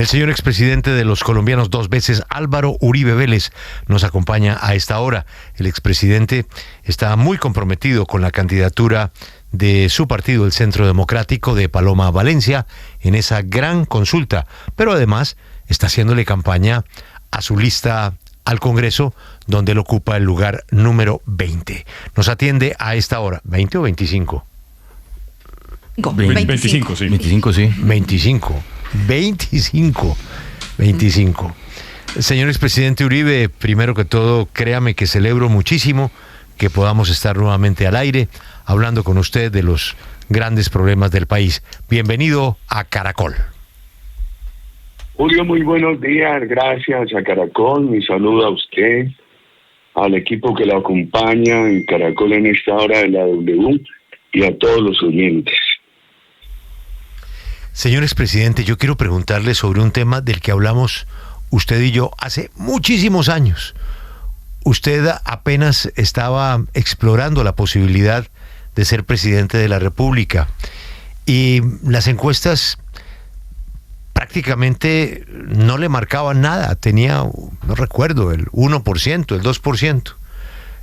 El señor expresidente de los colombianos dos veces, Álvaro Uribe Vélez, nos acompaña a esta hora. El expresidente está muy comprometido con la candidatura de su partido, el Centro Democrático de Paloma Valencia, en esa gran consulta, pero además está haciéndole campaña a su lista al Congreso, donde él ocupa el lugar número 20. Nos atiende a esta hora, ¿20 o 25? 25, sí. 25, sí. 25. Señor expresidente Uribe, primero que todo, créame que celebro muchísimo que podamos estar nuevamente al aire hablando con usted de los grandes problemas del país. Bienvenido a Caracol. Julio, muy buenos días. Gracias a Caracol. Mi saludo a usted, al equipo que lo acompaña en Caracol en esta hora de la W y a todos los oyentes. Señor expresidente, yo quiero preguntarle sobre un tema del que hablamos usted y yo hace muchísimos años. Usted apenas estaba explorando la posibilidad de ser presidente de la República y las encuestas prácticamente no le marcaban nada. Tenía, no recuerdo, el 1%, el 2%.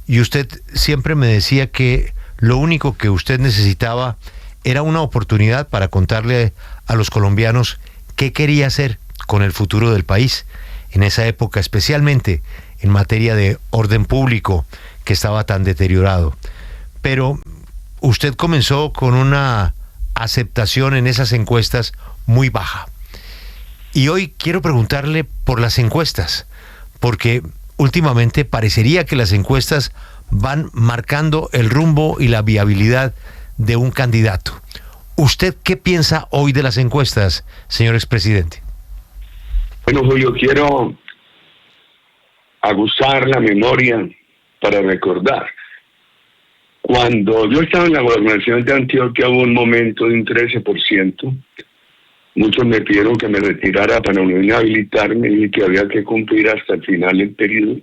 Y usted siempre me decía que lo único que usted necesitaba era una oportunidad para contarle a los colombianos qué quería hacer con el futuro del país en esa época, especialmente en materia de orden público que estaba tan deteriorado. Pero usted comenzó con una aceptación en esas encuestas muy baja. Y hoy quiero preguntarle por las encuestas, porque últimamente parecería que las encuestas van marcando el rumbo y la viabilidad de un candidato. ¿Usted qué piensa hoy de las encuestas, señor expresidente? Bueno, Julio, quiero aguzar la memoria para recordar. Cuando yo estaba en la gobernación de Antioquia hubo un momento de un 13%. Muchos me pidieron que me retirara para no inhabilitarme y que había que cumplir hasta el final del periodo.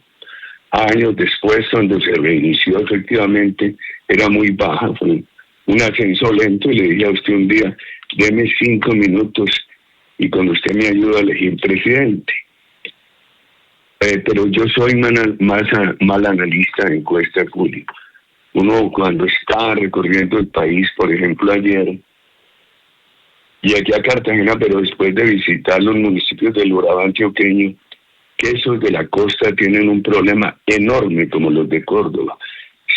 Años después, cuando se reinició, efectivamente era muy baja, fue un ascenso lento, y le dije a usted un día, deme 5 minutos y cuando usted me ayuda a elegir presidente. Pero yo soy mal analista de encuestas, Julio. Uno cuando está recorriendo el país, por ejemplo ayer, y aquí a Cartagena, pero después de visitar los municipios del Urabá antioqueño, que esos de la costa tienen un problema enorme como los de Córdoba.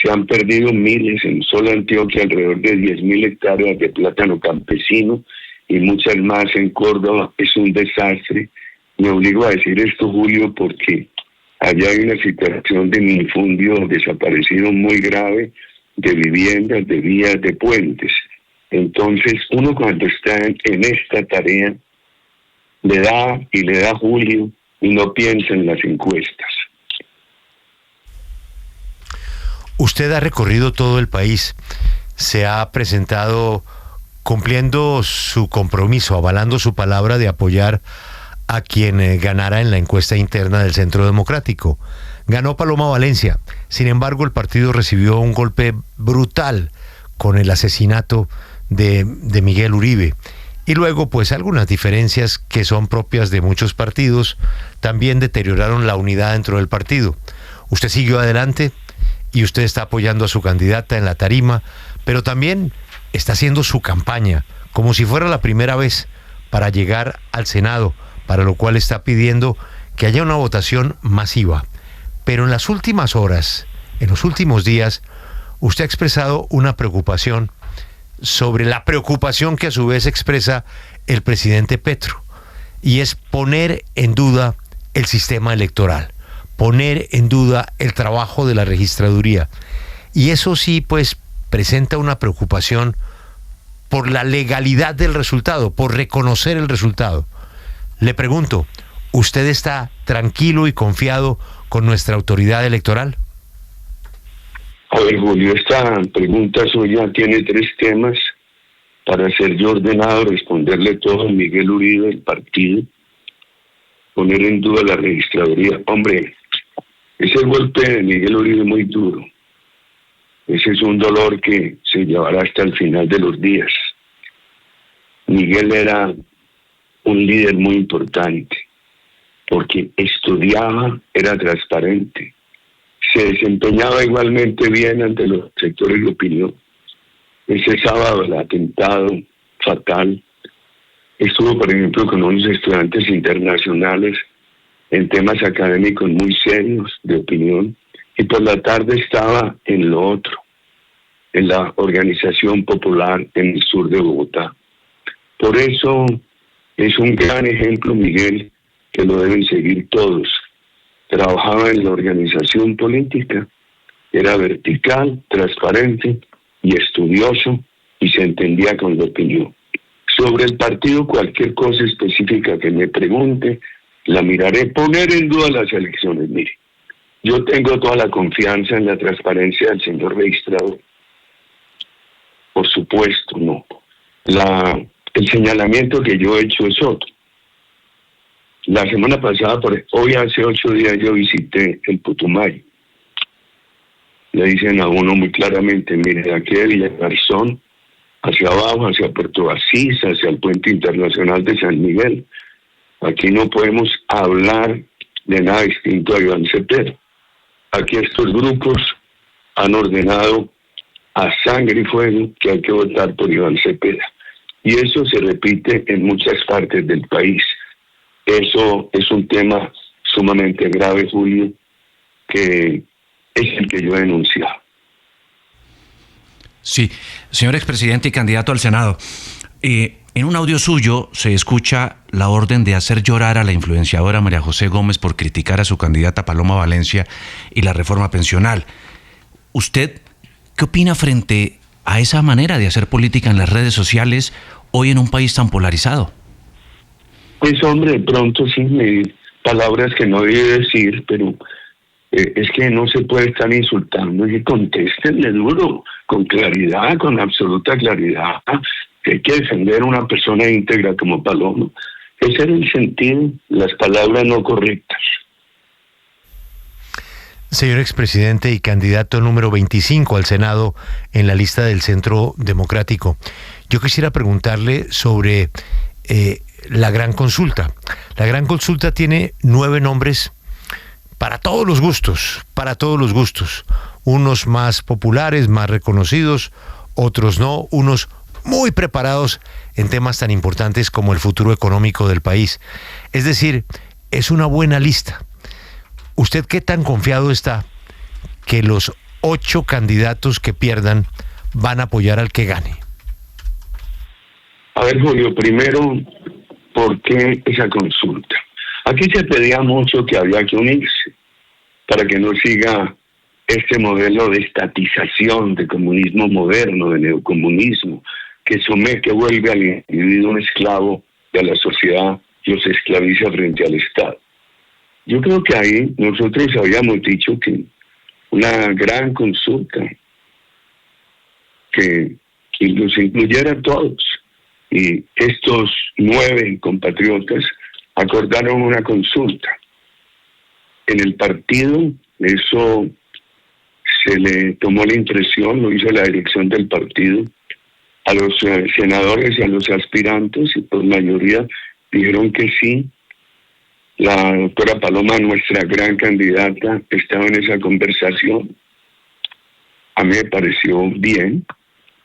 Se han perdido miles, en solo Antioquia alrededor de 10.000 hectáreas de plátano campesino y muchas más en Córdoba. Es un desastre. Me obligo a decir esto, Julio, porque allá hay una situación de minifundio desaparecido muy grave, de viviendas, de vías, de puentes. Entonces, uno cuando está en esta tarea, le da Julio y no piensa en las encuestas. Usted ha recorrido todo el país, se ha presentado cumpliendo su compromiso, avalando su palabra de apoyar a quien ganara en la encuesta interna del Centro Democrático. Ganó Paloma Valencia, sin embargo el partido recibió un golpe brutal con el asesinato de Miguel Uribe. Y luego, pues algunas diferencias que son propias de muchos partidos también deterioraron la unidad dentro del partido. Usted siguió adelante y usted está apoyando a su candidata en la tarima, pero también está haciendo su campaña como si fuera la primera vez para llegar al Senado, para lo cual está pidiendo que haya una votación masiva. Pero en las últimas horas, en los últimos días, usted ha expresado una preocupación sobre la preocupación que a su vez expresa el presidente Petro, y es poner en duda el sistema electoral, poner en duda el trabajo de la registraduría. Y eso sí, pues, presenta una preocupación por la legalidad del resultado, por reconocer el resultado. Le pregunto, ¿usted está tranquilo y confiado con nuestra autoridad electoral? A ver, Julio, esta pregunta suya tiene 3 temas. Para ser yo ordenado, responderle todo a Miguel Uribe, el partido, poner en duda la registraduría. Hombre, ese golpe de Miguel Uribe es muy duro. Ese es un dolor que se llevará hasta el final de los días. Miguel era un líder muy importante, porque estudiaba, era transparente, se desempeñaba igualmente bien ante los sectores de opinión. Ese sábado el atentado fatal estuvo, por ejemplo, con unos estudiantes internacionales en temas académicos muy serios de opinión, y por la tarde estaba en lo otro, en la organización popular en el sur de Bogotá. Por eso es un gran ejemplo, Miguel, que lo deben seguir todos. Trabajaba en la organización política, era vertical, transparente y estudioso, y se entendía con la opinión. Sobre el partido, cualquier cosa específica que me pregunte, la miraré. Poner en duda las elecciones, mire. Yo tengo toda la confianza en la transparencia del señor registrador. Por supuesto, no. El señalamiento que yo he hecho es otro. La semana pasada, hoy hace 8 días, yo visité el Putumayo. Le dicen a uno muy claramente, mire, de aquí de Villagarzón, hacia abajo, hacia Puerto Asís, hacia el Puente Internacional de San Miguel. Aquí no podemos hablar de nada distinto a Iván Cepeda. Aquí estos grupos han ordenado a sangre y fuego que hay que votar por Iván Cepeda. Y eso se repite en muchas partes del país. Eso es un tema sumamente grave, Julio, que es el que yo he denunciado. Sí, señor expresidente y candidato al Senado, en un audio suyo se escucha la orden de hacer llorar a la influenciadora María José Gómez por criticar a su candidata Paloma Valencia y la reforma pensional. ¿Usted qué opina frente a esa manera de hacer política en las redes sociales hoy en un país tan polarizado? Pues hombre, de pronto sí, palabras que no debe decir, pero es que no se puede estar insultando, y contéstenle duro, con claridad, con absoluta claridad, que hay que defender a una persona íntegra como Paloma. Ese era el sentido, las palabras no correctas. Señor expresidente y candidato número 25 al Senado en la lista del Centro Democrático, yo quisiera preguntarle sobre la gran consulta. La gran consulta tiene 9 nombres para todos los gustos, unos más populares, más reconocidos, otros no, unos muy preparados en temas tan importantes como el futuro económico del país. Es decir, es una buena lista. ¿Usted qué tan confiado está que los 8 candidatos que pierdan van a apoyar al que gane? A ver, Julio, primero, ¿por qué esa consulta? Aquí se pedía mucho que había que unirse para que no siga este modelo de estatización, de comunismo moderno, de neocomunismo, que vuelve al individuo un esclavo de la sociedad, los esclaviza frente al Estado. Yo creo que ahí nosotros habíamos dicho que una gran consulta que los incluyera a todos. Y estos 9 compatriotas acordaron una consulta. En el partido, eso se le tomó la impresión, lo hizo la dirección del partido, a los senadores y a los aspirantes, y por mayoría dijeron que sí. La doctora Paloma, nuestra gran candidata, estaba en esa conversación. A mí me pareció bien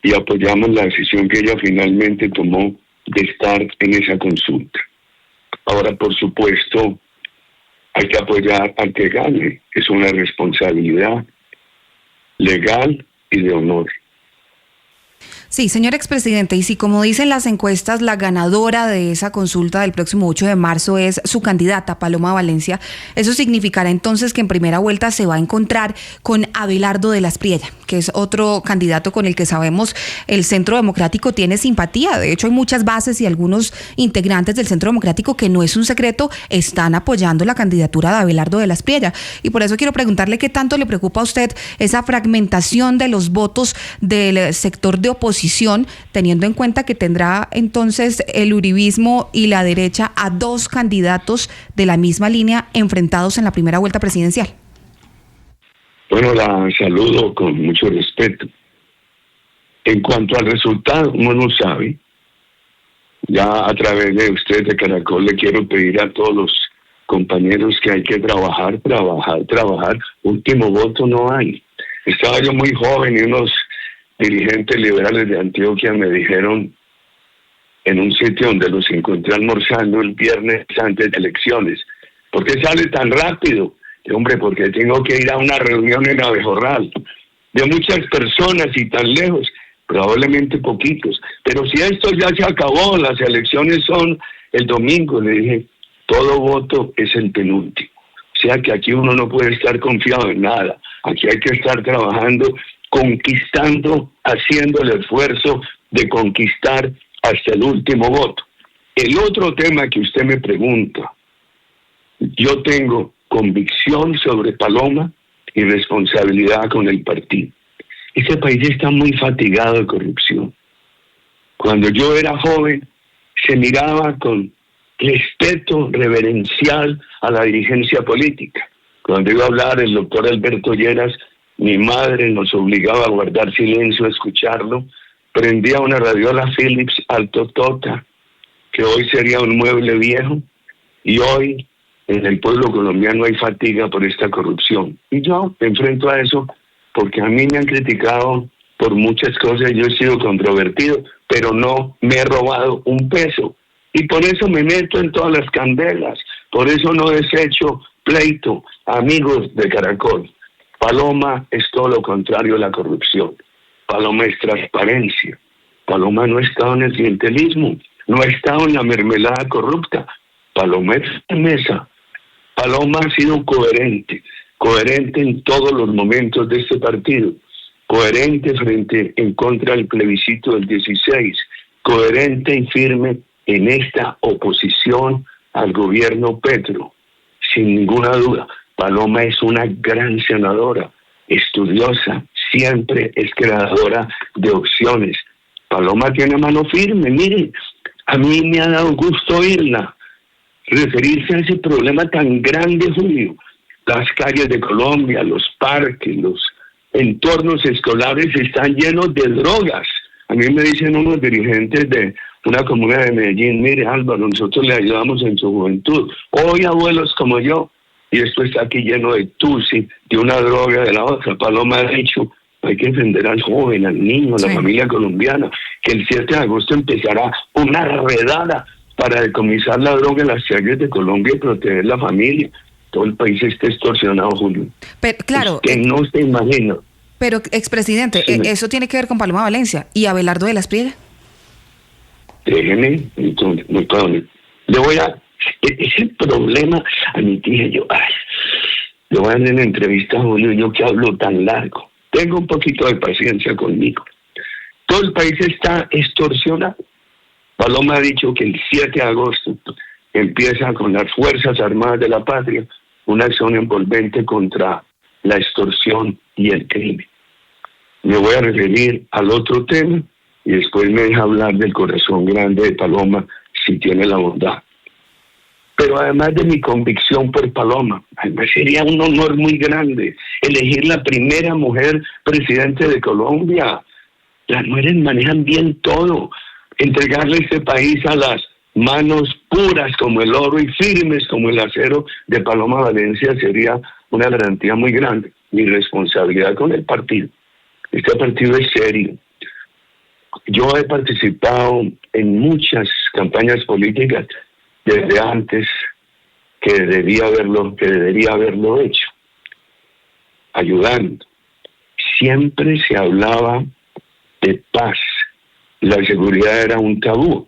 y apoyamos la decisión que ella finalmente tomó de estar en esa consulta. Ahora, por supuesto, hay que apoyar al que gane. Es una responsabilidad legal y de honor. Sí, señor expresidente, y si como dicen las encuestas, la ganadora de esa consulta del próximo 8 de marzo es su candidata, Paloma Valencia, eso significará entonces que en primera vuelta se va a encontrar con Abelardo de la Espriella, que es otro candidato con el que sabemos el Centro Democrático tiene simpatía. De hecho, hay muchas bases y algunos integrantes del Centro Democrático, que no es un secreto, están apoyando la candidatura de Abelardo de la Espriella. Y por eso quiero preguntarle qué tanto le preocupa a usted esa fragmentación de los votos del sector de oposición, teniendo en cuenta que tendrá entonces el uribismo y la derecha a 2 candidatos de la misma línea enfrentados en la primera vuelta presidencial. Bueno, la saludo con mucho respeto. En cuanto al resultado, uno no sabe. Ya a través de ustedes de Caracol le quiero pedir a todos los compañeros que hay que trabajar. Último voto no hay. Estaba yo muy joven y unos dirigentes liberales de Antioquia me dijeron en un sitio donde los encontré almorzando el viernes antes de elecciones: ¿por qué sale tan rápido? Y, hombre, porque tengo que ir a una reunión en Abejorral de muchas personas y tan lejos. Probablemente poquitos, pero si esto ya se acabó, las elecciones son el domingo. Le dije, todo voto es el penúltimo, o sea que aquí uno no puede estar confiado en nada, aquí hay que estar trabajando, conquistando, haciendo el esfuerzo de conquistar hasta el último voto. El otro tema que usted me pregunta, yo tengo convicción sobre Paloma y responsabilidad con el partido. Este país está muy fatigado de corrupción. Cuando yo era joven, se miraba con respeto reverencial a la dirigencia política. Cuando iba a hablar el doctor Alberto Lleras, mi madre nos obligaba a guardar silencio, a escucharlo. Prendía una radiola Philips Alto Tota, que hoy sería un mueble viejo, y hoy en el pueblo colombiano hay fatiga por esta corrupción. Y yo me enfrento a eso porque a mí me han criticado por muchas cosas, yo he sido controvertido, pero no me he robado un peso. Y por eso me meto en todas las candelas, por eso no desecho pleito. Amigos de Caracol, Paloma es todo lo contrario a la corrupción. Paloma es transparencia. Paloma no ha estado en el clientelismo, no ha estado en la mermelada corrupta. Paloma es firmeza. Paloma ha sido coherente en todos los momentos de este partido, coherente en contra del plebiscito del 16, coherente y firme en esta oposición al gobierno Petro. Sin ninguna duda, Paloma es una gran senadora, estudiosa, siempre es creadora de opciones. Paloma tiene mano firme, miren, a mí me ha dado gusto oírla referirse a ese problema tan grande, Julio. Las calles de Colombia, los parques, los entornos escolares están llenos de drogas. A mí me dicen unos dirigentes de una comuna de Medellín, mire Álvaro, nosotros le ayudamos en su juventud. Hoy abuelos como yo, y esto está aquí lleno de tusi, de una droga, de la otra. Paloma ha dicho, hay que defender al joven, al niño, a la familia colombiana, que el 7 de agosto empezará una redada para decomisar la droga en las calles de Colombia y proteger la familia. Todo el país está extorsionado, Julio. Pero, claro. Usted no se imagina. Pero, expresidente, sí, eso tiene que ver con Paloma Valencia y Abelardo de la Espriella. Déjeme, entonces, le voy a... Ese problema, a mi tía, le voy a dar una entrevista a Julio, yo que hablo tan largo. Tengo un poquito de paciencia conmigo. Todo el país está extorsionado. Paloma ha dicho que el 7 de agosto empieza con las Fuerzas Armadas de la Patria una acción envolvente contra la extorsión y el crimen. Me voy a referir al otro tema y después me deja hablar del corazón grande de Paloma, si tiene la bondad. Pero además de mi convicción por Paloma, además sería un honor muy grande elegir la primera mujer presidente de Colombia. Las mujeres manejan bien todo. Entregarle este país a las manos puras como el oro y firmes como el acero de Paloma Valencia sería una garantía muy grande. Mi responsabilidad con el partido. Este partido es serio. Yo he participado en muchas campañas políticas desde antes que debería haberlo hecho, ayudando. Siempre se hablaba de paz. La seguridad era un tabú.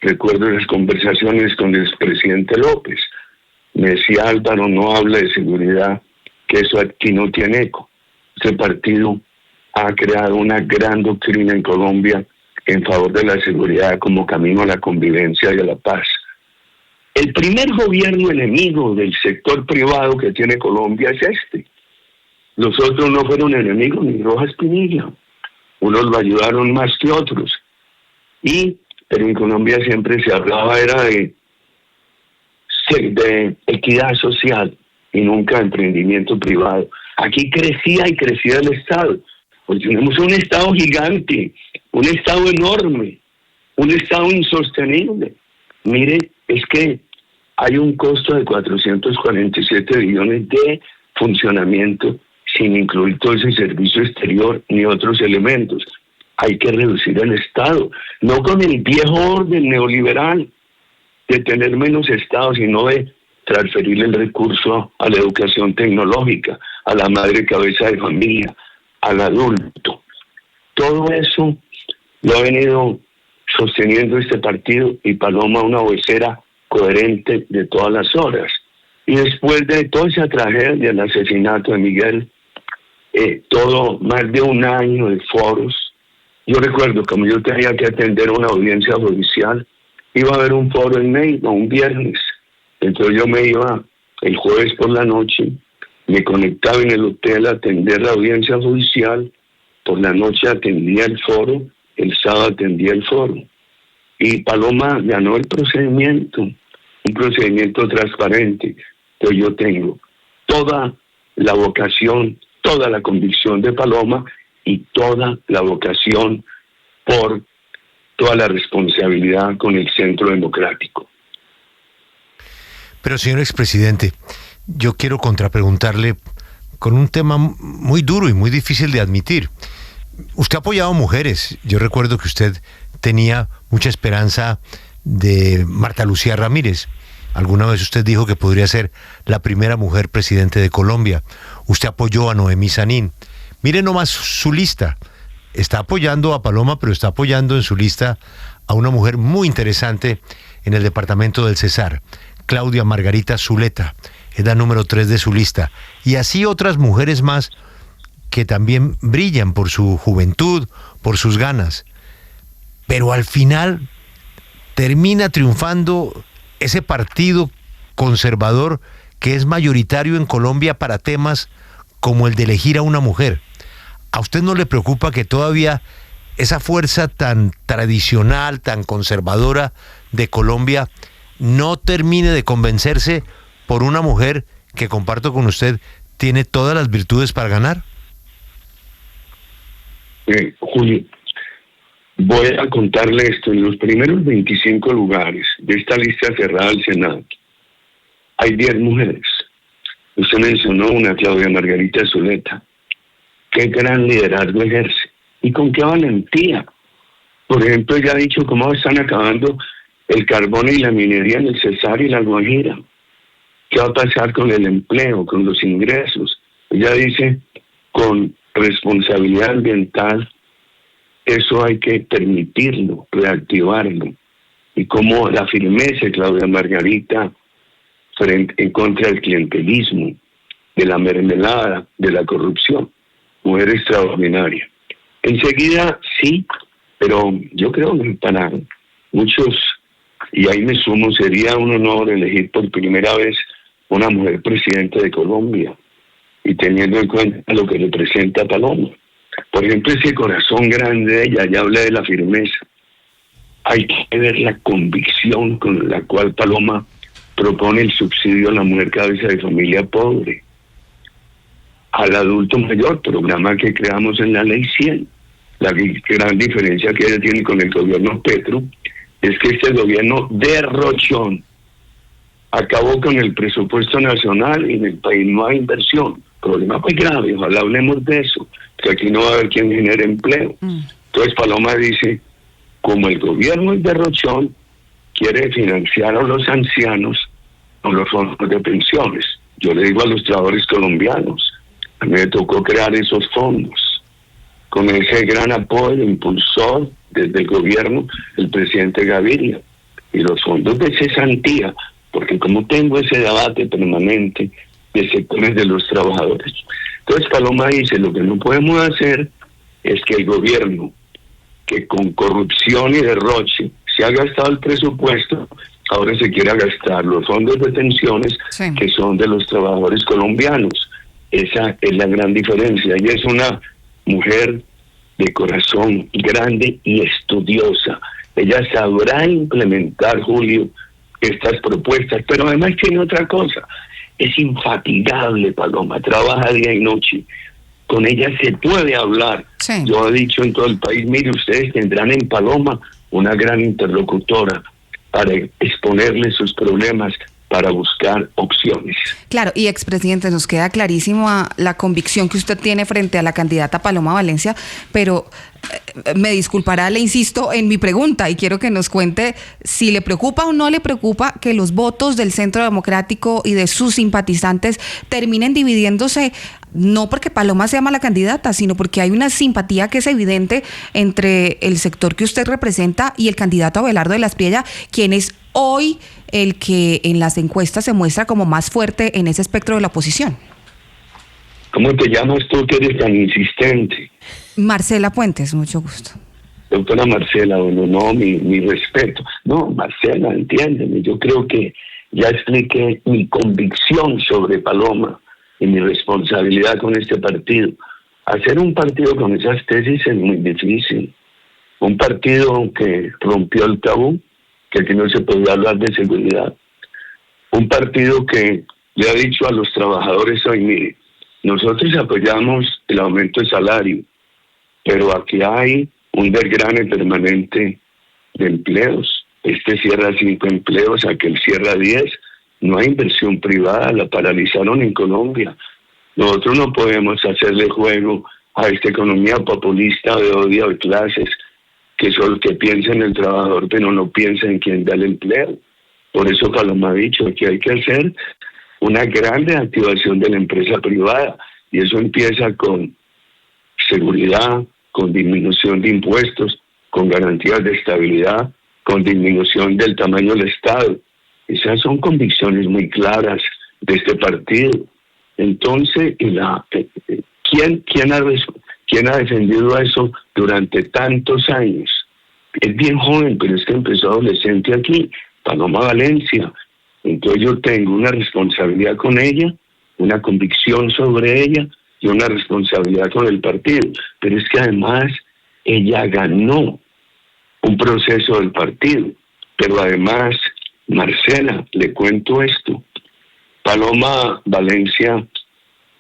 Recuerdo las conversaciones con el presidente López. Me decía, Álvaro, no habla de seguridad, que eso aquí no tiene eco. Este partido ha creado una gran doctrina en Colombia en favor de la seguridad como camino a la convivencia y a la paz. El primer gobierno enemigo del sector privado que tiene Colombia es este. Los otros no fueron enemigos, ni Rojas Pinilla. Unos lo ayudaron más que otros. Pero en Colombia siempre se hablaba era de equidad social y nunca de emprendimiento privado. Aquí crecía y crecía el Estado. Pues tenemos un Estado gigante, un Estado enorme, un Estado insostenible. Mire, es que hay un costo de 447 billones de funcionamiento sin incluir todo ese servicio exterior ni otros elementos. Hay que reducir el Estado, no con el viejo orden neoliberal de tener menos Estado, sino de transferir el recurso a la educación tecnológica, a la madre cabeza de familia, al adulto. Todo eso lo ha venido sosteniendo este partido y Paloma, una vocera coherente de todas las horas. Y después de toda esa tragedia, el asesinato de Miguel, más de un año de foros. Yo recuerdo, como yo tenía que atender una audiencia judicial, iba a haber un foro en Neiva, un viernes. Entonces yo me iba el jueves por la noche, me conectaba en el hotel a atender la audiencia judicial, por la noche atendía el foro, el sábado atendía el foro. Y Paloma ganó el procedimiento, un procedimiento transparente. Entonces yo tengo toda la vocación, toda la convicción de Paloma y toda la vocación por toda la responsabilidad con el Centro Democrático. Pero, señor expresidente, yo quiero contrapreguntarle con un tema muy duro y muy difícil de admitir. Usted ha apoyado mujeres. Yo recuerdo que usted tenía mucha esperanza de Marta Lucía Ramírez. Alguna vez usted dijo que podría ser la primera mujer presidente de Colombia. Usted apoyó a Noemí Sanín. Mire nomás su lista. Está apoyando a Paloma, pero está apoyando en su lista a una mujer muy interesante en el departamento del Cesar, Claudia Margarita Zuleta. Es la número 3 de su lista. Y así otras mujeres más que también brillan por su juventud, por sus ganas. Pero al final termina triunfando ese partido conservador que es mayoritario en Colombia para temas como el de elegir a una mujer. ¿A usted no le preocupa que todavía esa fuerza tan tradicional, tan conservadora de Colombia no termine de convencerse por una mujer que, comparto con usted, tiene todas las virtudes para ganar? Julio, voy a contarle esto. En los primeros 25 lugares de esta lista cerrada del Senado hay 10 mujeres. Usted mencionó una, Claudia Margarita Zuleta. Qué gran liderazgo ejerce. Y con qué valentía. Por ejemplo, ella ha dicho cómo están acabando el carbón y la minería en el Cesar y la Guajira. ¿Qué va a pasar con el empleo, con los ingresos? Ella dice, con responsabilidad ambiental, eso hay que permitirlo, reactivarlo. Y cómo la firmeza de Claudia Margarita en contra del clientelismo, de la mermelada, de la corrupción. Mujer extraordinaria. Enseguida, sí, pero yo creo que para muchos, y ahí me sumo, sería un honor elegir por primera vez una mujer presidenta de Colombia, y teniendo en cuenta lo que representa Paloma. Por ejemplo, ese corazón grande de ella, ya hablé de la firmeza. Hay que ver la convicción con la cual Paloma propone el subsidio a la mujer cabeza de familia pobre, al adulto mayor, programa que creamos en la Ley 100. La gran diferencia que ella tiene con el gobierno Petro es que este gobierno derrochón acabó con el presupuesto nacional y en el país no hay inversión. Problema muy grave, ojalá hablemos de eso, que aquí no va a haber quien genere empleo. Entonces Paloma dice, como el gobierno es derrochón, quiere financiar a los ancianos con los fondos de pensiones. Yo le digo a los trabajadores colombianos, a mí me tocó crear esos fondos, con ese gran apoyo impulsor desde el gobierno, el presidente Gaviria, y los fondos de cesantía, porque como tengo ese debate permanente de sectores de los trabajadores. Entonces Paloma dice, lo que no podemos hacer es que el gobierno, que con corrupción y derroche se ha gastado el presupuesto, ahora se quiera gastar los fondos de pensiones que son de los trabajadores colombianos. Esa es la gran diferencia. Ella es una mujer de corazón grande y estudiosa. Ella sabrá implementar, Julio, estas propuestas, pero además tiene otra cosa. Es infatigable, Paloma, trabaja día y noche. Con ella se puede hablar. Yo he dicho en todo el país, mire, ustedes tendrán en Paloma una gran interlocutora para exponerle sus problemas, para buscar opciones. Claro, y expresidente, nos queda clarísima la convicción que usted tiene frente a la candidata Paloma Valencia, pero me disculpará, le insisto en mi pregunta y quiero que nos cuente si le preocupa o no le preocupa que los votos del Centro Democrático y de sus simpatizantes terminen dividiéndose, no porque Paloma sea mala candidata, sino porque hay una simpatía que es evidente entre el sector que usted representa y el candidato Abelardo de la Espriella, quien es hoy el que en las encuestas se muestra como más fuerte en ese espectro de la oposición. ¿Cómo te llamas tú que eres tan insistente? Marcela Puentes, mucho gusto. Doctora Marcela, bueno, no, mi respeto. No, Marcela, entiéndeme, yo creo que ya expliqué mi convicción sobre Paloma y mi responsabilidad con este partido. Hacer un partido con esas tesis es muy difícil. Un partido que rompió el tabú, que aquí no se podía hablar de seguridad. Un partido que le ha dicho a los trabajadores hoy, mire, nosotros apoyamos el aumento de salario, pero aquí hay un desgrane permanente de empleos. Este cierra 5 empleos, aquel cierra 10. No hay inversión privada, la paralizaron en Colombia. Nosotros no podemos hacerle juego a esta economía populista de odio de clases, que solo que piensa en el trabajador, pero no piensa en quien da el empleo. Por eso Paloma ha dicho que hay que hacer una gran reactivación de la empresa privada, y eso empieza con seguridad, con disminución de impuestos, con garantías de estabilidad, con disminución del tamaño del Estado. Esas son convicciones muy claras de este partido. Entonces, ¿quién ha defendido eso durante tantos años? Es bien joven, pero es que empezó adolescente aquí, Paloma Valencia. Entonces yo tengo una responsabilidad con ella, una convicción sobre ella y una responsabilidad con el partido. Pero es que además ella ganó un proceso del partido. Pero además, Marcela, le cuento esto. Paloma Valencia,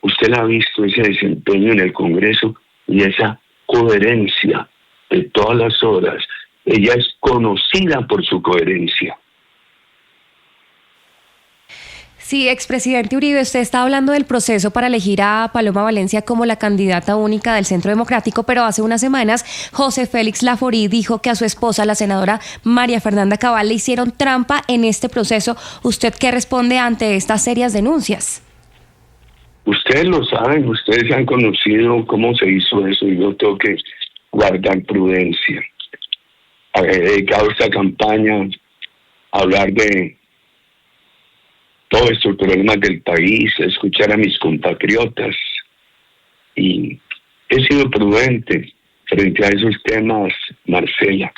usted la ha visto ese desempeño en el Congreso y esa coherencia de todas las horas. Ella es conocida por su coherencia. Sí, expresidente Uribe, usted está hablando del proceso para elegir a Paloma Valencia como la candidata única del Centro Democrático, pero hace unas semanas José Félix Laforí dijo que a su esposa, la senadora María Fernanda Cabal, le hicieron trampa en este proceso. ¿Usted qué responde ante estas serias denuncias? Ustedes lo saben, ustedes han conocido cómo se hizo eso y yo tengo que guardar prudencia. He dedicado esta campaña a hablar de todos estos problemas del país, a escuchar a mis compatriotas, y he sido prudente frente a esos temas, Marcela.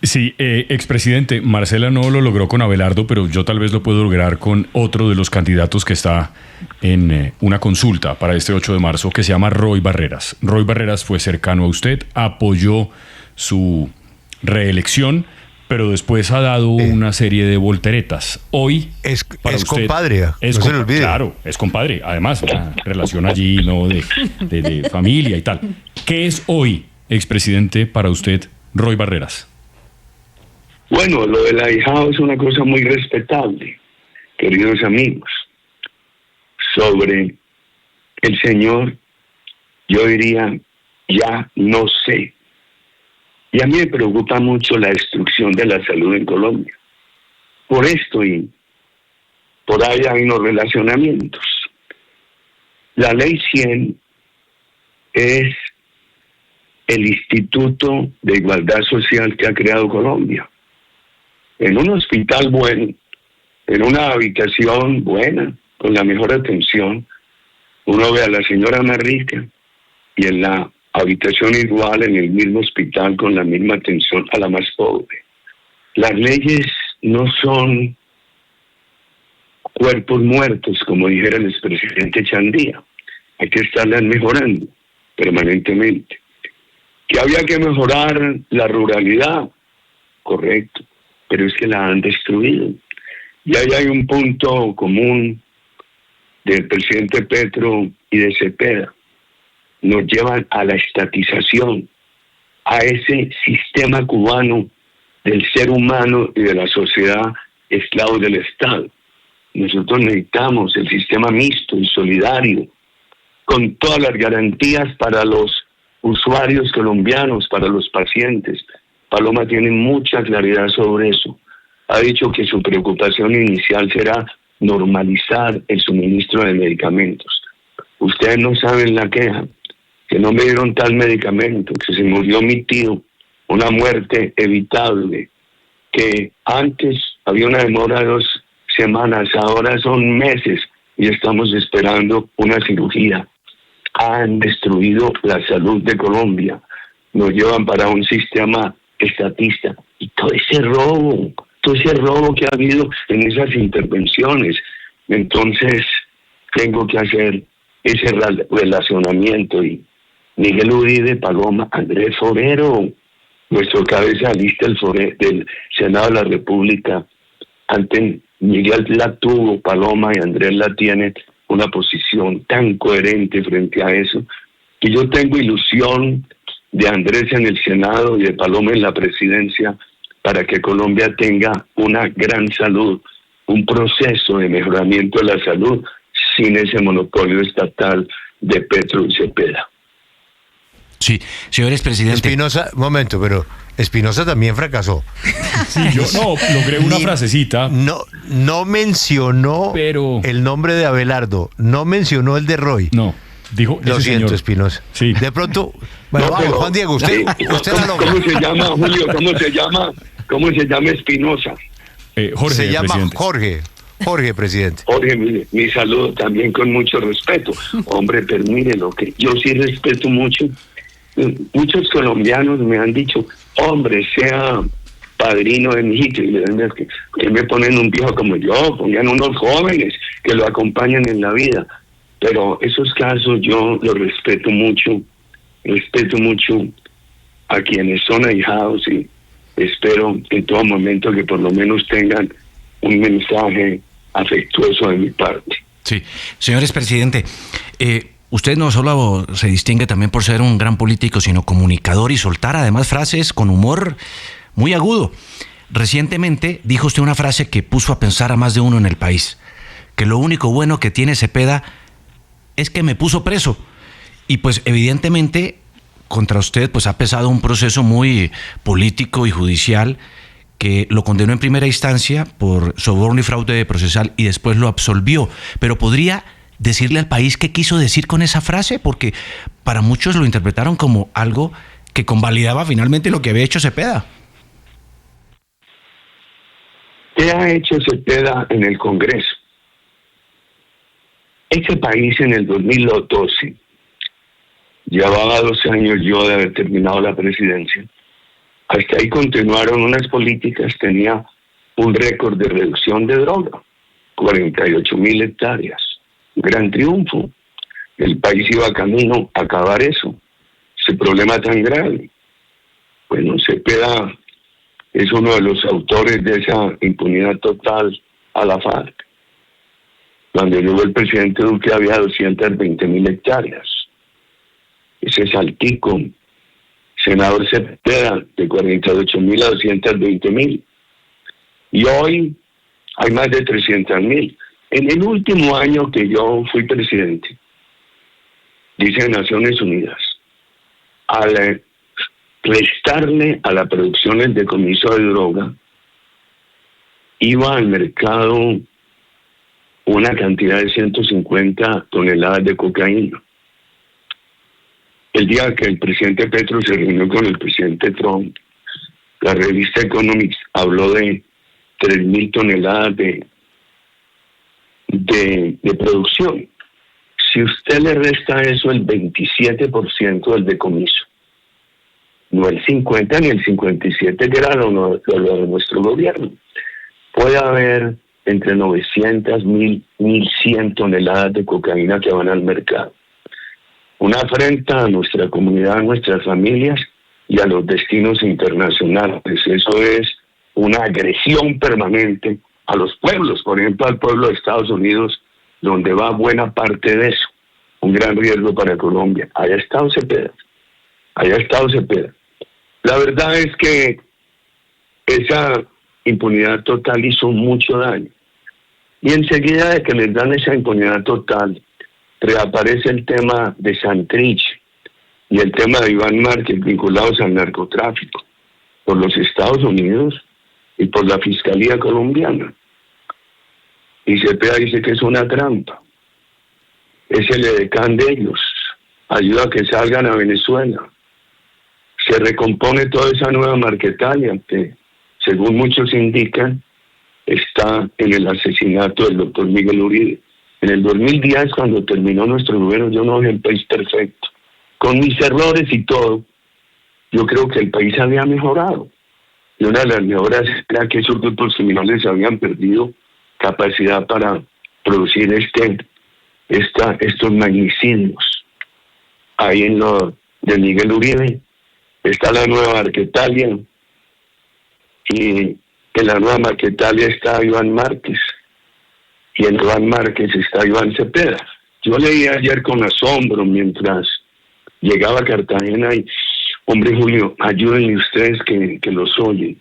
Sí, expresidente, Marcela no lo logró con Abelardo, pero yo tal vez lo puedo lograr con otro de los candidatos que está en una consulta para este 8 de marzo, que se llama Roy Barreras. Roy Barreras fue cercano a usted, apoyó su reelección, pero después ha dado una serie de volteretas. Hoy es usted, compadre, no se le olvide. Claro, es compadre. Además, una relación allí, ¿no? de familia y tal. ¿Qué es hoy, expresidente, para usted, Roy Barreras? Bueno, lo del ahijado es una cosa muy respetable, queridos amigos. Sobre el señor, yo diría, ya no sé. Y a mí me preocupa mucho la destrucción de la salud en Colombia. Por esto y por ahí hay unos relacionamientos. La Ley 100 es el Instituto de Igualdad Social que ha creado Colombia. En un hospital bueno, en una habitación buena, con la mejor atención, uno ve a la señora más rica y en la habitación igual en el mismo hospital con la misma atención a la más pobre. Las leyes no son cuerpos muertos, como dijera el expresidente Chandía. Hay que estarlas mejorando permanentemente. Que había que mejorar la ruralidad, correcto, pero es que la han destruido. Y ahí hay un punto común del presidente Petro y de Cepeda. Nos llevan a la estatización a ese sistema cubano del ser humano y de la sociedad esclavos del Estado. Nosotros necesitamos el sistema mixto y solidario, con todas las garantías para los usuarios colombianos, para los pacientes. Paloma tiene mucha claridad sobre eso. Ha dicho que su preocupación inicial será normalizar el suministro de medicamentos. Ustedes no saben la queja, que no me dieron tal medicamento, que se murió mi tío, una muerte evitable, que antes había una demora de 2 semanas, ahora son meses y estamos esperando una cirugía. Han destruido la salud de Colombia, nos llevan para un sistema estatista y todo ese robo que ha habido en esas intervenciones. Entonces tengo que hacer ese relacionamiento. Y Miguel Uribe, Paloma, Andrés Forero, nuestro cabeza de lista del Senado de la República, ante Miguel la tuvo, Paloma y Andrés la tienen, una posición tan coherente frente a eso, que yo tengo ilusión de Andrés en el Senado y de Paloma en la presidencia para que Colombia tenga una gran salud, un proceso de mejoramiento de la salud sin ese monopolio estatal de Petro y Cepeda. Sí, señores presidente. Espinosa, momento, pero Espinosa también fracasó. Sí, yo logré una frasecita. No mencionó el nombre de Abelardo, no mencionó el de Roy. No, dijo Lo siento, señor. Espinosa. Sí. De pronto, bueno, No, vamos, pero, Juan Diego, usted la logra. ¿Cómo se llama, Julio? ¿Cómo se llama Espinosa? Jorge, Se llama presidente. Jorge, presidente. Jorge, mire, mi saludo también con mucho respeto. Hombre, pero mire lo que yo sí respeto mucho. Muchos colombianos me han dicho, hombre, sea padrino de mi hijito, y le dan que me ponen un viejo como yo, pongan unos jóvenes que lo acompañan en la vida. Pero esos casos yo los respeto mucho a quienes son ahijados, y espero en todo momento que por lo menos tengan un mensaje afectuoso de mi parte. Sí, señores presidente, usted no solo se distingue también por ser un gran político, sino comunicador y soltar además frases con humor muy agudo. Recientemente dijo usted una frase que puso a pensar a más de uno en el país, que lo único bueno que tiene Cepeda es que me puso preso. Y pues evidentemente contra usted pues ha pesado un proceso muy político y judicial que lo condenó en primera instancia por soborno y fraude procesal y después lo absolvió. Pero podría decirle al país qué quiso decir con esa frase, porque para muchos lo interpretaron como algo que convalidaba finalmente lo que había hecho Cepeda. ¿Qué ha hecho Cepeda en el Congreso? Ese país en el 2012, llevaba 12 años yo de haber terminado la presidencia, hasta ahí continuaron unas políticas, tenía un récord de reducción de droga, 48.000 hectáreas, gran triunfo. El país iba camino a acabar eso, ese problema tan grave. Bueno, Cepeda es uno de los autores de esa impunidad total a la FARC. Cuando llegó el presidente Duque había 220.000 hectáreas. Ese saltico, senador Cepeda, de 48.000 a 220.000. Y hoy hay más de 300.000. En el último año que yo fui presidente, dice Naciones Unidas, al restarle a la producción el decomiso de droga, iba al mercado una cantidad de 150 toneladas de cocaína. El día que el presidente Petro se reunió con el presidente Trump, la revista Economics habló de 3.000 toneladas de producción. Si usted le resta eso, el 27% del decomiso, no el 50 ni el 57 que era lo de nuestro gobierno, puede haber entre 900, 1.100 toneladas de cocaína que van al mercado. Una afrenta a nuestra comunidad, a nuestras familias y a los destinos internacionales. Eso es una agresión permanente a los pueblos, por ejemplo al pueblo de Estados Unidos, donde va buena parte de eso. Un gran riesgo para Colombia. Allá ha estado Cepeda. La verdad es que esa impunidad total hizo mucho daño. Y enseguida de que les dan esa impunidad total, reaparece el tema de Santrich y el tema de Iván Márquez vinculados al narcotráfico por los Estados Unidos y por la Fiscalía colombiana. Y Cepeda dice que es una trampa. Es el edecán de ellos. Ayuda a que salgan a Venezuela. Se recompone toda esa nueva Marquetalia que, según muchos indican, está en el asesinato del doctor Miguel Uribe. En el 2010, cuando terminó nuestro gobierno, yo no vi el país perfecto. Con mis errores y todo, yo creo que el país había mejorado. Y una de las mejoras era que esos grupos criminales habían perdido capacidad para producir estos magnicidios. Ahí en lo de Miguel Uribe está la nueva Marquetalia, y en la nueva Marquetalia está Iván Márquez, y en Iván Márquez está Iván Cepeda. Yo leí ayer con asombro mientras llegaba a Cartagena y, hombre Julio, ayúdenme ustedes que los oyen.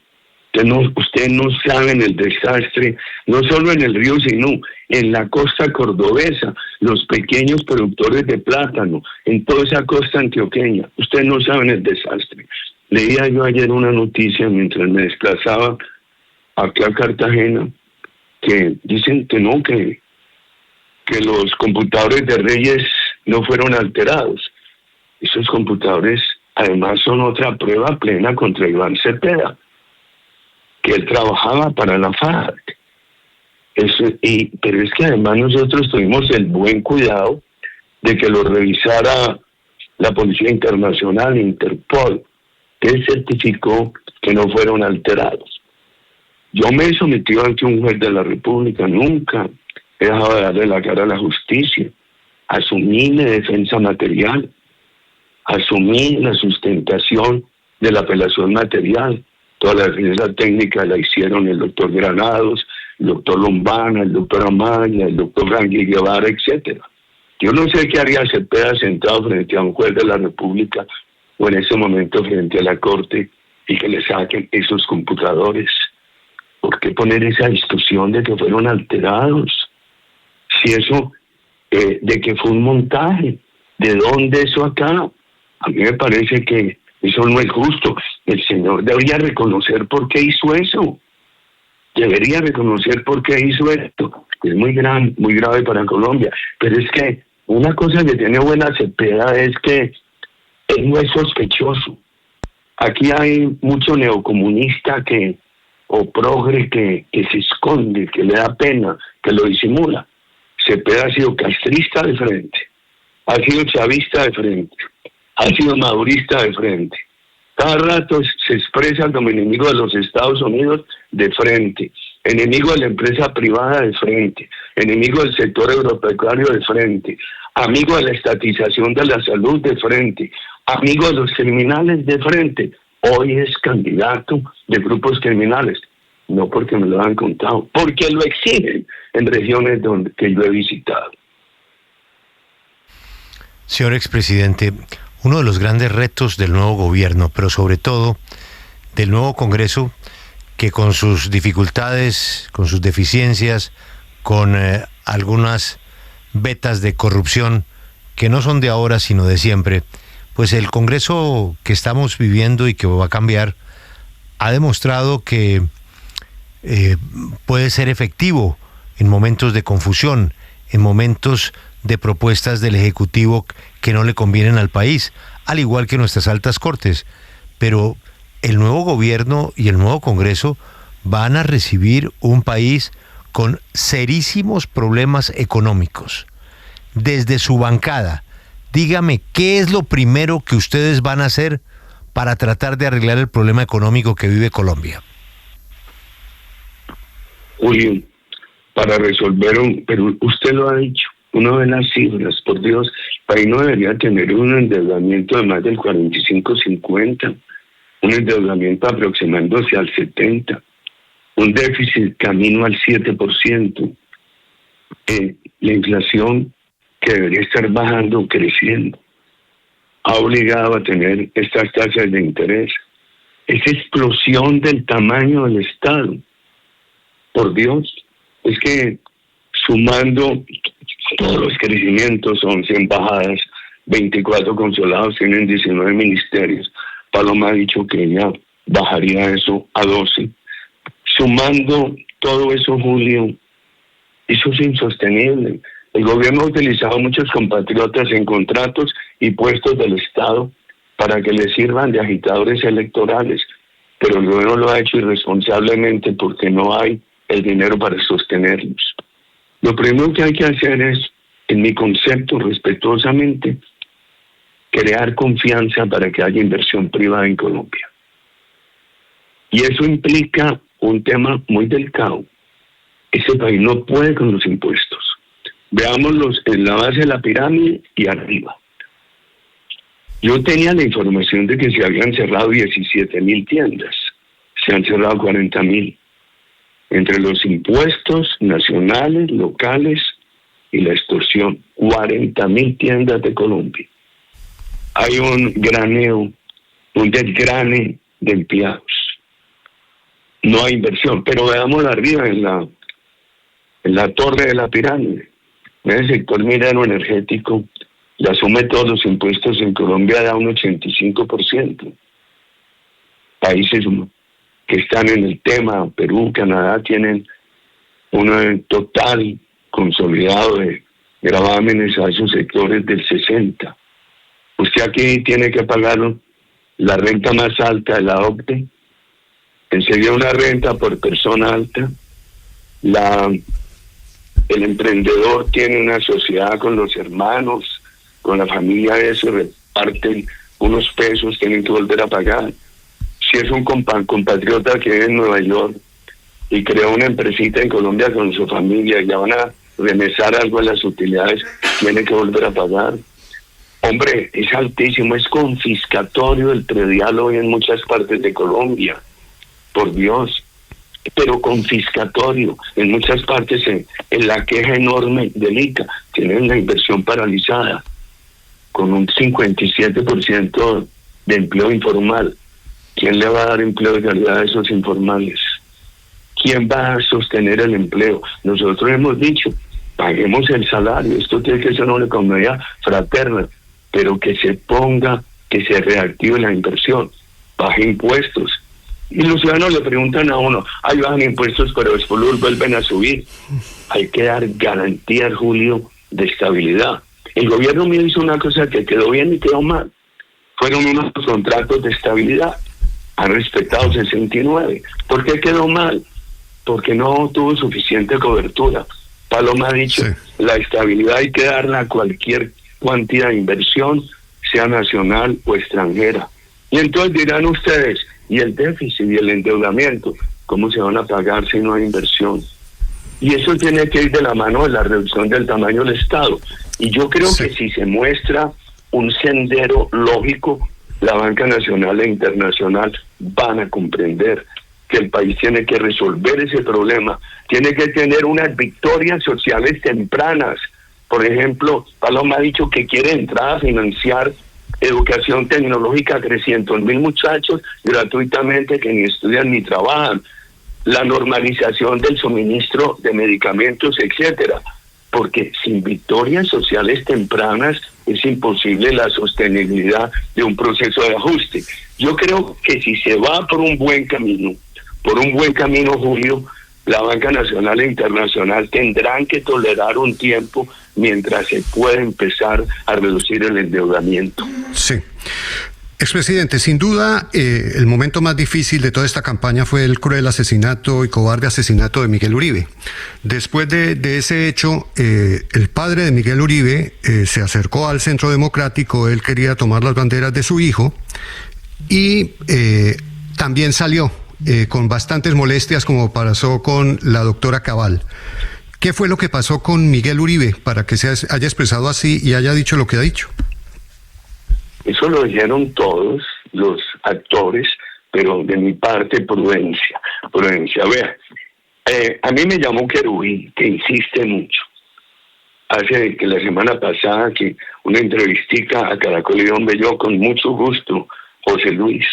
Ustedes no saben el desastre, no solo en el río, sino en la costa cordobesa, los pequeños productores de plátano, en toda esa costa antioqueña. Ustedes no saben el desastre. Leía yo ayer una noticia mientras me desplazaba aquí a Cartagena, que dicen que no, que los computadores de Reyes no fueron alterados. Esos computadores además son otra prueba plena contra Iván Cepeda, que él trabajaba para la FARC. Pero es que además nosotros tuvimos el buen cuidado de que lo revisara la Policía Internacional, Interpol, que certificó que no fueron alterados. Yo me he sometido ante un juez de la República, nunca he dejado de darle la cara a la justicia. Asumí mi defensa material, asumí la sustentación de la apelación material. Toda la defensa técnica la hicieron el doctor Granados, el doctor Lombana, el doctor Amaya, el doctor Rangel Guevara, etc. Yo no sé qué haría Cepeda sentado frente a un juez de la República o en ese momento frente a la Corte y que le saquen esos computadores. ¿Por qué poner esa discusión de que fueron alterados? Si eso, de que fue un montaje, ¿de dónde eso acá? A mí me parece que eso no es justo. El señor debería reconocer por qué hizo eso. Debería reconocer por qué hizo esto. Es muy grave para Colombia. Pero es que una cosa que tiene buena Cepeda es que él no es sospechoso. Aquí hay mucho neocomunista o progre que se esconde, que le da pena, que lo disimula. Cepeda ha sido castrista de frente, ha sido chavista de frente, ha sido madurista de frente. Cada rato se expresa como enemigo de los Estados Unidos de frente, enemigo de la empresa privada de frente, enemigo del sector agropecuario de frente, amigo de la estatización de la salud de frente, amigo de los criminales de frente. Hoy es candidato de grupos criminales, no porque me lo han contado, porque lo exigen en regiones que yo he visitado. Señor expresidente, uno de los grandes retos del nuevo gobierno, pero sobre todo del nuevo Congreso, que con sus dificultades, con sus deficiencias, con algunas vetas de corrupción que no son de ahora sino de siempre, pues el Congreso que estamos viviendo y que va a cambiar ha demostrado que puede ser efectivo en momentos de confusión, en momentos de propuestas del Ejecutivo que no le convienen al país, al igual que nuestras altas cortes. Pero el nuevo gobierno y el nuevo Congreso van a recibir un país con serísimos problemas económicos. Desde su bancada, dígame, ¿qué es lo primero que ustedes van a hacer para tratar de arreglar el problema económico que vive Colombia? Julio, para resolver pero usted lo ha dicho, uno ve las cifras, por Dios, el país no debería tener un endeudamiento de más del 45-50, un endeudamiento aproximándose al 70%, un déficit camino al 7%, la inflación que debería estar bajando, creciendo, ha obligado a tener estas tasas de interés. esa explosión del tamaño del Estado. Por Dios, es que sumando todos los crecimientos, 11 embajadas, 24 consulados, tienen 19 ministerios. Paloma ha dicho que ella bajaría eso a 12. Sumando todo eso, Julio, eso es insostenible. El gobierno ha utilizado a muchos compatriotas en contratos y puestos del Estado para que les sirvan de agitadores electorales, pero el gobierno lo ha hecho irresponsablemente porque no hay el dinero para sostenerlos. Lo primero que hay que hacer es, en mi concepto, respetuosamente, crear confianza para que haya inversión privada en Colombia. Y eso implica un tema muy delicado. Ese país no puede con los impuestos. Veámoslos en la base de la pirámide y arriba. Yo tenía la información de que se habían cerrado 17,000 tiendas. Se han cerrado 40,000. Entre los impuestos nacionales, locales y la extorsión, 40,000 tiendas de Colombia. Hay un graneo, un desgrane de empleados. No hay inversión, pero veámoslo arriba en la torre de la pirámide. En el sector minero energético, la suma de todos los impuestos en Colombia da un 85%. Países que están en el tema, Perú, Canadá, tienen un total consolidado de gravámenes a esos sectores del 60%. Usted aquí tiene que pagar la renta más alta de la OCDE, enseguida una renta por persona alta. El emprendedor tiene una sociedad con los hermanos, con la familia de eso, reparten unos pesos, tienen que volver a pagar. Si es un compatriota que vive en Nueva York y creó una empresita en Colombia con su familia y ya van a remesar algo de las utilidades, tiene que volver a pagar. Hombre, es altísimo, es confiscatorio el predial hoy en muchas partes de Colombia, por Dios, pero confiscatorio en muchas partes. En la queja enorme del ICA tienen la inversión paralizada con un 57% de empleo informal. ¿Quién le va a dar empleo de calidad a esos informales? ¿Quién va a sostener el empleo? Nosotros hemos dicho, paguemos el salario, esto tiene que ser una economía fraterna, pero que se ponga, que se reactive la inversión, baje impuestos. Y los ciudadanos le preguntan a uno, bajan impuestos, pero después los vuelven a subir. Hay que dar garantías, Julio, de estabilidad. El gobierno mío hizo una cosa que quedó bien y quedó mal. Fueron unos contratos de estabilidad. Han respetado 69. ¿Por qué quedó mal? Porque no tuvo suficiente cobertura. Paloma ha dicho, sí, la estabilidad hay que darla a cualquier cantidad de inversión, sea nacional o extranjera. Y entonces dirán ustedes, ¿y el déficit y el endeudamiento? ¿Cómo se van a pagar si no hay inversión? Y eso tiene que ir de la mano de la reducción del tamaño del Estado. Y yo creo que si se muestra un sendero lógico, la banca nacional e internacional van a comprender que el país tiene que resolver ese problema, tiene que tener unas victorias sociales tempranas. Por ejemplo, Paloma ha dicho que quiere entrar a financiar educación tecnológica a 300,000 muchachos gratuitamente que ni estudian ni trabajan, la normalización del suministro de medicamentos, etcétera, porque sin victorias sociales tempranas es imposible la sostenibilidad de un proceso de ajuste. Yo creo que si se va por un buen camino, Julio, la banca nacional e internacional tendrán que tolerar un tiempo mientras se puede empezar a reducir el endeudamiento. Sí. Expresidente, sin duda, el momento más difícil de toda esta campaña fue el cruel asesinato y cobarde asesinato de Miguel Uribe. Después de ese hecho, el padre de Miguel Uribe se acercó al Centro Democrático, él quería tomar las banderas de su hijo y también salió con bastantes molestias, como pasó con la doctora Cabal. ¿Qué fue lo que pasó con Miguel Uribe para que se haya expresado así y haya dicho lo que ha dicho? Eso lo dijeron todos los actores, pero de mi parte, prudencia. Vea, a mí me llamó Querubín, que insiste mucho. Hace que la semana pasada, que una entrevistica a Caracol y Don Bello, con mucho gusto, José Luis.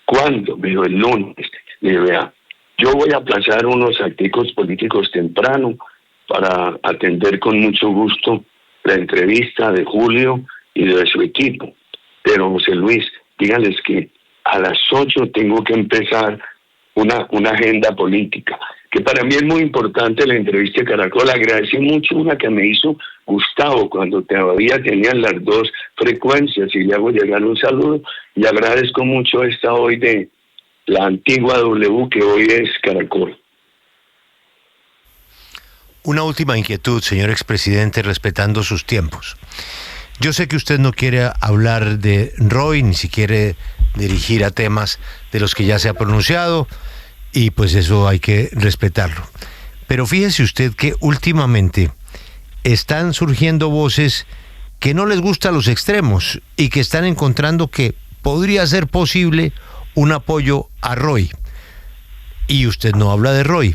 ¿Cuándo? Me dijo, el lunes. Le dije, vea, yo voy a aplazar unos acticos políticos temprano para atender con mucho gusto la entrevista de Julio y de su equipo. Pero, José Luis, díganles que a las 8 tengo que empezar una agenda política, que para mí es muy importante la entrevista de Caracol. Agradecí mucho una que me hizo Gustavo cuando todavía tenían las dos frecuencias, y le hago llegar un saludo, y agradezco mucho esta hoy de la antigua W, que hoy es Caracol. Una última inquietud, señor expresidente, respetando sus tiempos. Yo sé que usted no quiere hablar de Roy, ni siquiera dirigir a temas de los que ya se ha pronunciado, y pues eso hay que respetarlo. Pero fíjese usted que últimamente están surgiendo voces que no les gustan los extremos y que están encontrando que podría ser posible un apoyo a Roy. Y usted no habla de Roy,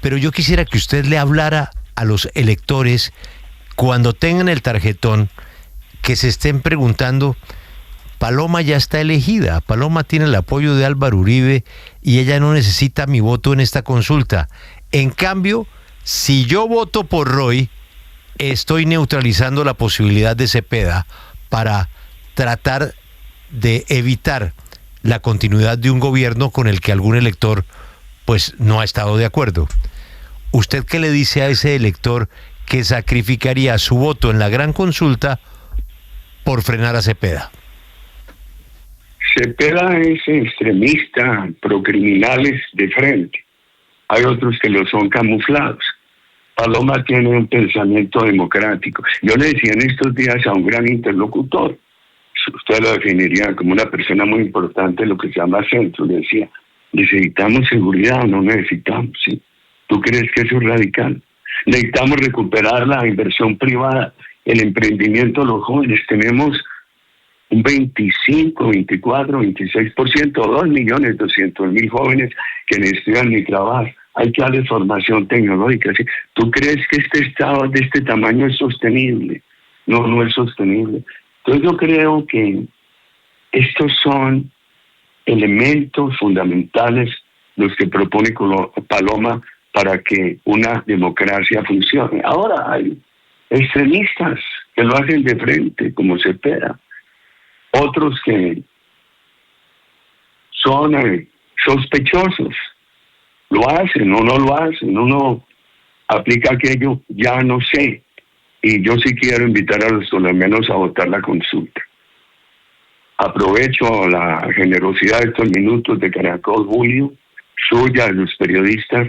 pero yo quisiera que usted le hablara a los electores cuando tengan el tarjetón, que se estén preguntando: Paloma ya está elegida, Paloma tiene el apoyo de Álvaro Uribe y ella no necesita mi voto en esta consulta. En cambio, si yo voto por Roy, estoy neutralizando la posibilidad de Cepeda para tratar de evitar la continuidad de un gobierno con el que algún elector pues no ha estado de acuerdo. ¿Usted qué le dice a ese elector que sacrificaría su voto en la gran consulta por frenar a Cepeda? Cepeda es extremista, procriminales de frente. Hay otros que lo son camuflados. Paloma tiene un pensamiento democrático. Yo le decía en estos días a un gran interlocutor, usted lo definiría como una persona muy importante en lo que se llama centro, le decía, ¿necesitamos seguridad o no necesitamos? ¿Sí? ¿Tú crees que eso es radical? Necesitamos recuperar la inversión privada, el emprendimiento de los jóvenes. Tenemos un 25, 24, 26%, 2.200.000 jóvenes que necesitan ni trabajar. Hay que darle formación tecnológica. ¿Sí? ¿Tú crees que este estado de este tamaño es sostenible? No, no es sostenible. Entonces yo creo que estos son elementos fundamentales los que propone Paloma para que una democracia funcione. Ahora hay extremistas que lo hacen de frente, como Cepeda. Otros que son sospechosos, lo hacen o no lo hacen, uno aplica aquello, ya no sé. Y yo sí quiero invitar a los colombianos a votar la consulta. Aprovecho la generosidad de estos minutos de Caracol, Julio, suya, de los periodistas,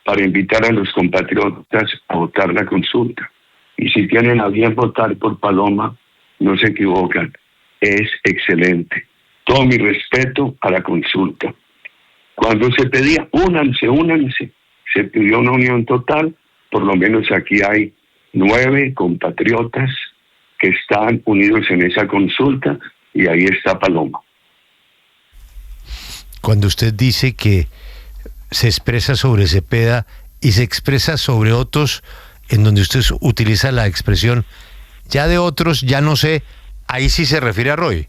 para invitar a los compatriotas a votar la consulta. Y si tienen a bien votar por Paloma, no se equivocan. Es excelente. Todo mi respeto a la consulta. Cuando se pedía, únanse, se pidió una unión total. Por lo menos aquí hay 9 compatriotas que están unidos en esa consulta, y ahí está Paloma. Cuando usted dice que se expresa sobre Cepeda y se expresa sobre otros, en donde usted utiliza la expresión ya de otros, ya no sé, ahí sí se refiere a Roy.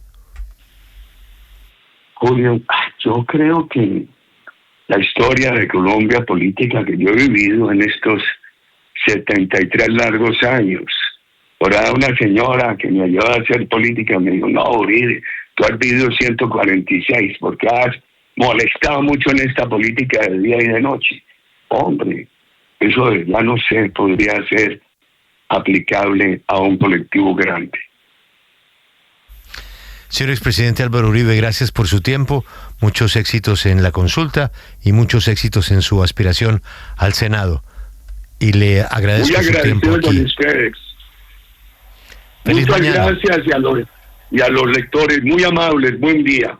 Julio, yo creo que la historia de Colombia política que yo he vivido en estos 73 largos años, por ahí una señora que me ayudó a hacer política me dijo, no, Uribe, tú has vivido 146 porque has molestado mucho en esta política de día y de noche. Hombre, eso ya no sé, podría ser aplicable a un colectivo grande. Señor expresidente Álvaro Uribe, gracias por su tiempo, muchos éxitos en la consulta y muchos éxitos en su aspiración al Senado. Y le agradezco su tiempo aquí. Con ustedes. Feliz Muchas mañana. Gracias y a los lectores, muy amables, buen día.